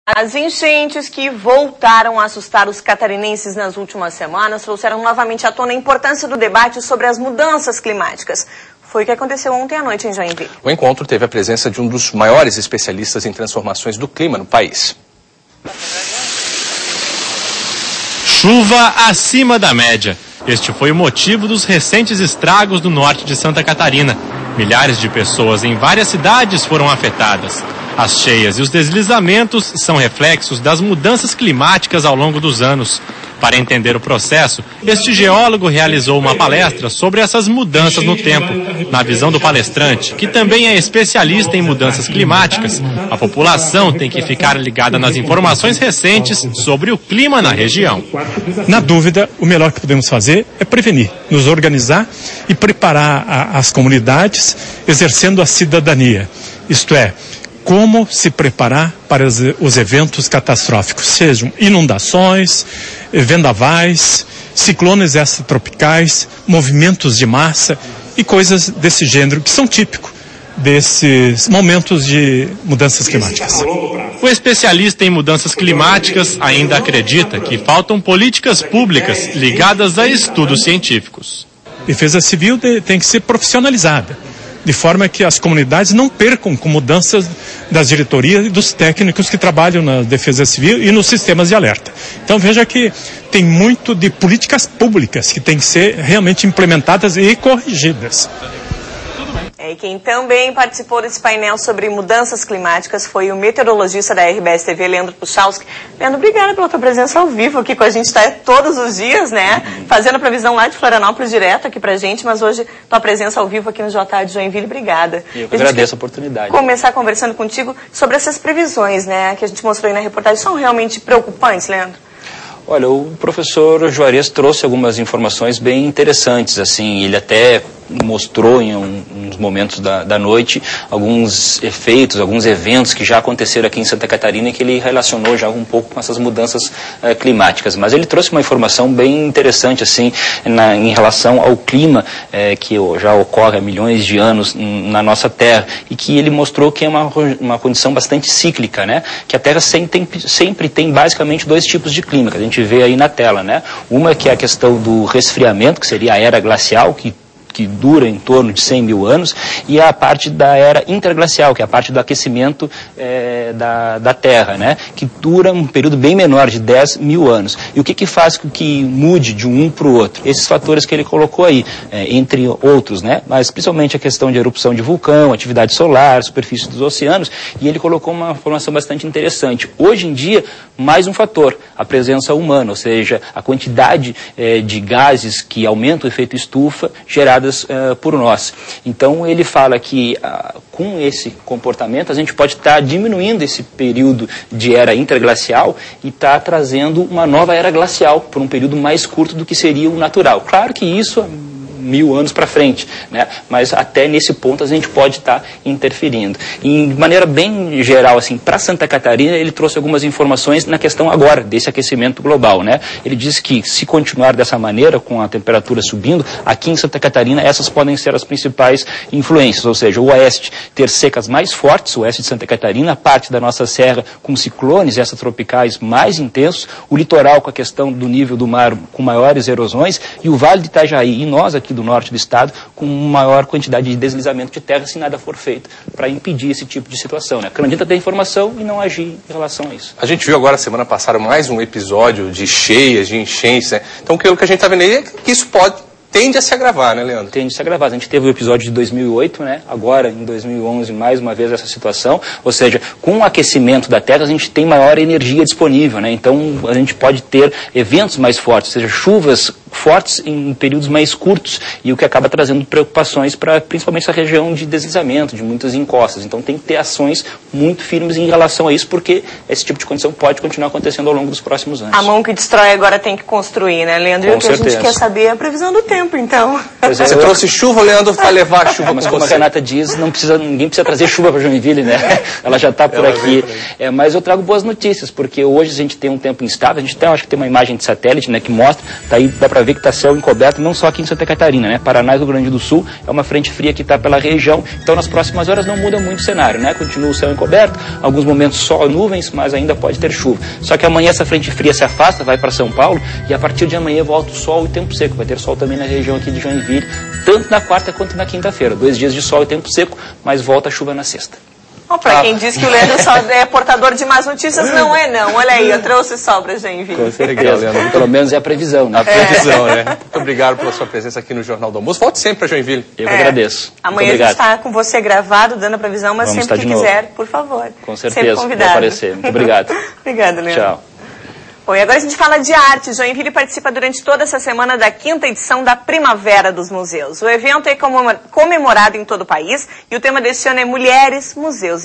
As enchentes que voltaram a assustar os catarinenses nas últimas semanas trouxeram novamente à tona a importância do debate sobre as mudanças climáticas. Foi o que aconteceu ontem à noite em Joinville. O encontro teve a presença de um dos maiores especialistas em transformações do clima no país. Chuva acima da média. Este foi o motivo dos recentes estragos no norte de Santa Catarina. Milhares de pessoas em várias cidades foram afetadas. As cheias e os deslizamentos são reflexos das mudanças climáticas ao longo dos anos. Para entender o processo, este geólogo realizou uma palestra sobre essas mudanças no tempo. Na visão do palestrante, que também é especialista em mudanças climáticas, a população tem que ficar ligada nas informações recentes sobre o clima na região. Na dúvida, o melhor que podemos fazer é prevenir, nos organizar e preparar as comunidades, exercendo a cidadania. Isto é, como se preparar para os eventos catastróficos, sejam inundações, vendavais, ciclones extratropicais, movimentos de massa e coisas desse gênero que são típicos desses momentos de mudanças climáticas. O especialista em mudanças climáticas ainda acredita que faltam políticas públicas ligadas a estudos científicos. Defesa Civil tem que ser profissionalizada, de forma que as comunidades não percam com mudanças das diretorias e dos técnicos que trabalham na Defesa Civil e nos sistemas de alerta. Então veja que tem muito de políticas públicas que têm que ser realmente implementadas e corrigidas. E quem também participou desse painel sobre mudanças climáticas foi o meteorologista da RBS TV, Leandro Puchalski. Leandro, obrigada pela tua presença ao vivo aqui com a gente, tá todos os dias, né? Fazendo a previsão lá de Florianópolis direto aqui pra gente, mas hoje tua presença ao vivo aqui no JA de Joinville, obrigada. Eu agradeço a oportunidade. Começar conversando contigo sobre essas previsões, né, que a gente mostrou aí na reportagem, são realmente preocupantes, Leandro? Olha, o professor Juarez trouxe algumas informações bem interessantes, assim, ele até mostrou em uns momentos da noite alguns efeitos, alguns eventos que já aconteceram aqui em Santa Catarina e que ele relacionou já um pouco com essas mudanças climáticas. Mas ele trouxe uma informação bem interessante, assim, em relação ao clima que já ocorre há milhões de anos na nossa Terra e que ele mostrou que é uma condição bastante cíclica, né? Que a Terra sempre tem basicamente dois tipos de clima, que a gente vê aí na tela, né? Uma que é a questão do resfriamento, que seria a era glacial, que dura em torno de 100 mil anos, e a parte da era interglacial, que é a parte do aquecimento da Terra, né? Que dura um período bem menor, de 10 mil anos. E o que faz com que mude de um para o outro? Esses fatores que ele colocou aí, entre outros, né? Mas principalmente a questão de erupção de vulcão, atividade solar, superfície dos oceanos, e ele colocou uma informação bastante interessante. Hoje em dia, mais um fator, a presença humana, ou seja, a quantidade de gases que aumentam o efeito estufa geradas por nós. Então ele fala que com esse comportamento a gente pode estar diminuindo esse período de era interglacial e estar trazendo uma nova era glacial por um período mais curto do que seria o natural. Claro que isso 1000 anos para frente, né? Mas até nesse ponto a gente pode estar interferindo. E de maneira bem geral, assim, para Santa Catarina, ele trouxe algumas informações na questão agora desse aquecimento global, né? Ele disse que se continuar dessa maneira, com a temperatura subindo, aqui em Santa Catarina essas podem ser as principais influências, ou seja, o oeste ter secas mais fortes, o oeste de Santa Catarina, a parte da nossa serra com ciclones extratropicais mais intensos, o litoral com a questão do nível do mar com maiores erosões e o Vale de Itajaí e nós aqui do norte do estado com maior quantidade de deslizamento de terra se nada for feito para impedir esse tipo de situação, né? Não adianta ter informação e não agir em relação a isso. A gente viu agora, semana passada, mais um episódio de cheias, de enchentes, né? Então, o que a gente está vendo aí é que isso tende a se agravar, né, Leandro? Tende a se agravar. A gente teve o episódio de 2008, né? Agora, em 2011, mais uma vez essa situação. Ou seja, com o aquecimento da Terra, a gente tem maior energia disponível, né? Então, a gente pode ter eventos mais fortes, ou seja, chuvas fortes em períodos mais curtos, e o que acaba trazendo preocupações para principalmente essa região de deslizamento, de muitas encostas. Então tem que ter ações muito firmes em relação a isso, porque esse tipo de condição pode continuar acontecendo ao longo dos próximos anos. A mão que destrói agora tem que construir, né, Leandro? E o que a gente quer saber é a previsão do tempo, então. Você trouxe chuva, Leandro, para levar a chuva. Mas como a Renata diz, ninguém precisa trazer chuva para Joinville, né? Ela já está por aqui. Mas eu trago boas notícias, porque hoje a gente tem um tempo instável, a gente acho que tem uma imagem de satélite, né, que mostra, daí dá para ver que está céu encoberto, não só aqui em Santa Catarina, né? Paraná e Rio Grande do Sul é uma frente fria que está pela região, então nas próximas horas não muda muito o cenário, né? Continua o céu encoberto, alguns momentos sol, nuvens, mas ainda pode ter chuva. Só que amanhã essa frente fria se afasta, vai para São Paulo, e a partir de amanhã volta o sol e tempo seco. Vai ter sol também na região aqui de Joinville, tanto na quarta quanto na quinta-feira. 2 dias de sol e tempo seco, mas volta a chuva na sexta. Para quem diz que o Leandro só é portador de más notícias, não é não. Olha aí, eu trouxe sobra, Joinville. Com certeza, pelo menos é a previsão, né? A previsão, né? Muito obrigado pela sua presença aqui no Jornal do Almoço. Volte sempre para Joinville. Eu que agradeço. Amanhã a gente está com você gravado, dando a previsão, mas Vamos sempre que quiser, por favor. Com certeza, vou aparecer. Muito obrigado. Obrigada, Leandro. Tchau. Bom, e agora a gente fala de arte. Joinville participa durante toda essa semana da 5ª edição da Primavera dos Museus. O evento é comemorado em todo o país e o tema deste ano é Mulheres, Museus